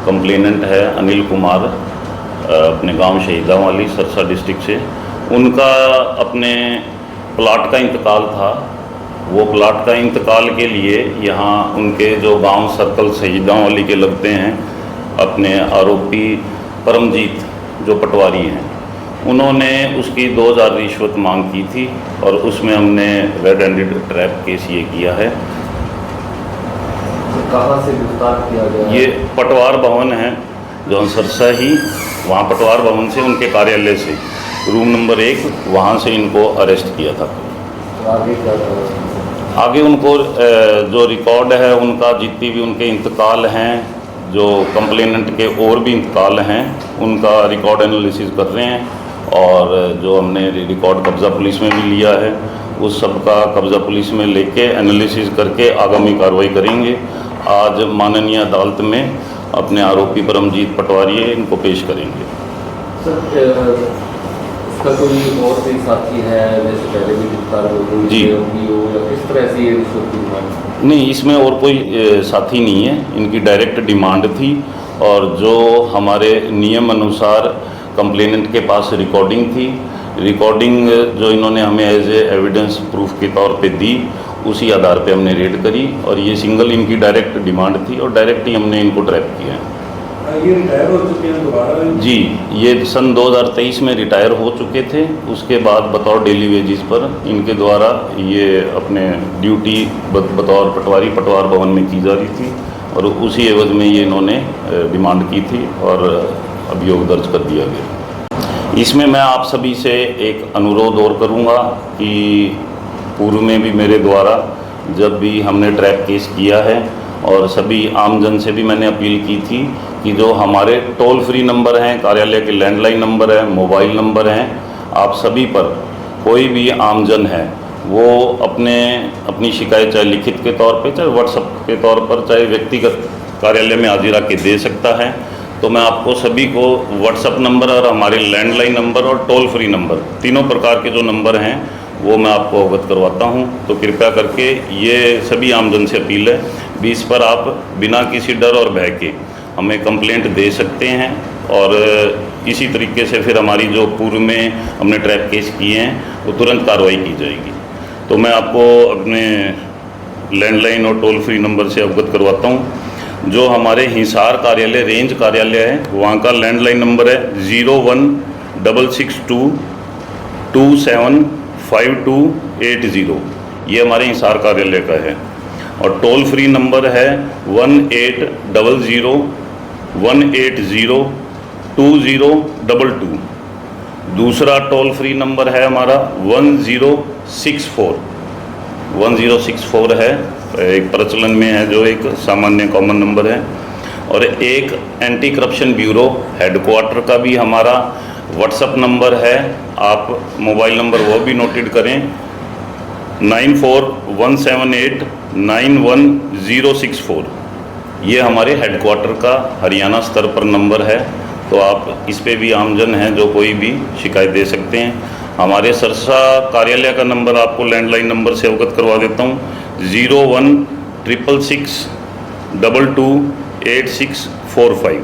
Complainant है अनिल कुमार, अपने गांव शहीदावाली सरसा डिस्ट्रिक्ट से। उनका अपने प्लाट का इंतकाल था। वो प्लाट का इंतकाल के लिए यहाँ उनके जो गांव सर्कल शहीदावाली के लगते हैं, अपने आरोपी परमजीत जो पटवारी हैं, उन्होंने उसकी 2000 रिश्वत मांग की थी और उसमें हमने रेड हैंडेड ट्रैप केस ये किया है। कहाँ से गिरफ्तार किया गया? ये पटवार भवन है जो सरसा ही, वहाँ पटवार भवन से उनके कार्यालय से रूम नंबर 1 वहाँ से इनको अरेस्ट किया था। तो आगे क्या था? आगे उनको जो रिकॉर्ड है उनका, जितनी भी उनके इंतकाल हैं, जो कंप्लेनेंट के और भी इंतकाल हैं, उनका रिकॉर्ड एनालिसिस कर रहे हैं। और जो हमने रिकॉर्ड कब्ज़ा पुलिस में भी लिया है, उस सब का कब्ज़ा पुलिस में लेके एनालिसिस करके आगामी कार्रवाई करेंगे। आज माननीय अदालत में अपने आरोपी परमजीत पटवारी इनको पेश करेंगे। सर, उसका कोई और भी साथी है जैसे पहले भी गिरफ्तार हो जी या किस तरह से ये रिश्वत की डिमांड? नहीं, इसमें और कोई साथी नहीं है, इनकी डायरेक्ट डिमांड थी। और जो हमारे नियम अनुसार कंप्लेनेंट के पास रिकॉर्डिंग थी, रिकॉर्डिंग जो इन्होंने हमें एज ए एविडेंस प्रूफ के तौर पे दी, उसी आधार पे हमने रेड करी। और ये सिंगल इनकी डायरेक्ट डिमांड थी और डायरेक्ट ही हमने इनको ट्रैप किया है। ये रिटायर हो चुके हैं दोबारा? जी, ये सन 2023 में रिटायर हो चुके थे। उसके बाद बतौर डेली वेजिस पर इनके द्वारा ये अपने ड्यूटी बतौर पटवारी पटवार भवन में की जा रही थी और उसी एवज में ये इन्होंने डिमांड की थी और अभियोग दर्ज कर दिया गया। इसमें मैं आप सभी से एक अनुरोध और करूँगा कि पूर्व में भी मेरे द्वारा जब भी हमने ट्रैप केस किया है और सभी आमजन से भी मैंने अपील की थी कि जो हमारे टोल फ्री नंबर हैं, कार्यालय के लैंडलाइन नंबर है, मोबाइल नंबर हैं, आप सभी पर कोई भी आमजन है वो अपनी शिकायत चाहे लिखित के तौर पे, चाहे व्हाट्सएप के तौर पर, चाहे व्यक्तिगत कार्यालय में हाजिर आके दे सकता है। तो मैं आपको सभी को व्हाट्सएप नंबर और हमारे लैंडलाइन नंबर और टोल फ्री नंबर, तीनों प्रकार के जो नंबर हैं वो मैं आपको अवगत करवाता हूं। तो कृपया करके ये सभी आमजन से अपील है भी इस पर आप बिना किसी डर और भय के हमें कंप्लेंट दे सकते हैं और इसी तरीके से फिर हमारी जो पूर्व में हमने ट्रैप केस किए हैं वो तुरंत कार्रवाई की जाएगी। तो मैं आपको अपने लैंडलाइन और टोल फ्री नंबर से अवगत करवाता हूँ। जो हमारे हिसार कार्यालय, रेंज कार्यालय है, वहाँ का लैंडलाइन नंबर है 016622 275280। ये हमारे हिसार कार्यालय का है। और टोल फ्री नंबर है 1800-180-2022। दूसरा टोल फ्री नंबर है हमारा 1064 है, एक प्रचलन में है, जो एक सामान्य कॉमन नंबर है। और एक एंटी करप्शन ब्यूरो हेडक्वार्टर का भी हमारा व्हाट्सएप नंबर है, आप मोबाइल नंबर वो भी नोटेड करें 9417891064। ये हमारे हेडक्वार्टर का हरियाणा स्तर पर नंबर है। तो आप इस पे भी आमजन हैं जो कोई भी शिकायत दे सकते हैं। हमारे सरसा कार्यालय का नंबर आपको लैंडलाइन नंबर से अवगत करवा देता हूँ 0166228645।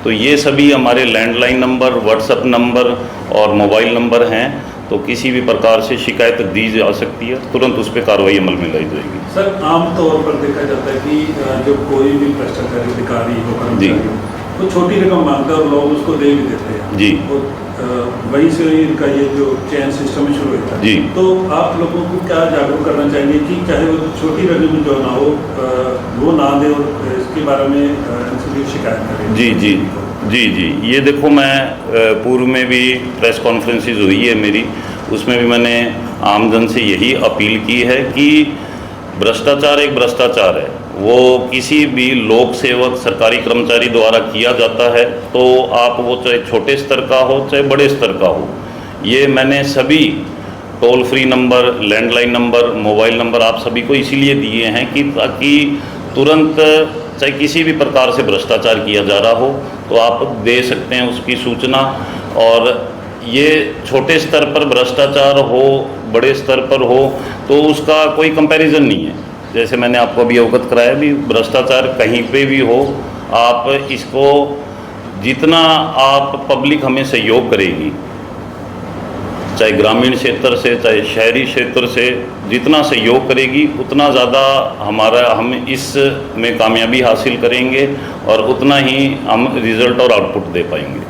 तो ये सभी हमारे लैंडलाइन नंबर, व्हाट्सएप नंबर और मोबाइल नंबर हैं। तो किसी भी प्रकार से शिकायत दी जा सकती है, तुरंत उस पर कार्रवाई अमल में लाई जाएगी। सर, आमतौर पर देखा जाता है कि जब कोई भी भ्रष्टाचारी अधिकारी हो, कर्मचारी हो, तो छोटी रकम मांगता है और लोग उसको दे भी देते हैं जी। वहीं से इनका ये जो चेन सिस्टम शुरू होता है जी। तो आप लोगों को क्या जागरूक करना चाहिए कि चाहे वो छोटी रकम जो ना हो वो ना दे और इसके बारे में शिकायत करें? जी, ये देखो, मैं पूर्व में भी प्रेस कॉन्फ्रेंसेस हुई है मेरी, उसमें भी मैंने आमजन से यही अपील की है कि भ्रष्टाचार एक भ्रष्टाचार है, वो किसी भी लोक सेवक सरकारी कर्मचारी द्वारा किया जाता है। तो आप वो चाहे छोटे स्तर का हो चाहे बड़े स्तर का हो, ये मैंने सभी toll free number, landline number, mobile number आप सभी को इसीलिए दिए हैं कि ताकि तुरंत चाहे किसी भी प्रकार से भ्रष्टाचार किया जा रहा हो तो आप दे सकते हैं उसकी सूचना। और ये छोटे स्तर पर भ्रष्टाचार हो, बड़े स्तर पर हो, तो उसका कोई कंपैरिजन नहीं है। जैसे मैंने आपको अभी अवगत कराया भी, भ्रष्टाचार कहीं पे भी हो, आप इसको जितना आप पब्लिक हमें सहयोग करेगी, चाहे ग्रामीण क्षेत्र से चाहे शहरी क्षेत्र से, जितना सहयोग करेगी उतना ज़्यादा हम इस में कामयाबी हासिल करेंगे और उतना ही हम रिज़ल्ट और आउटपुट दे पाएंगे।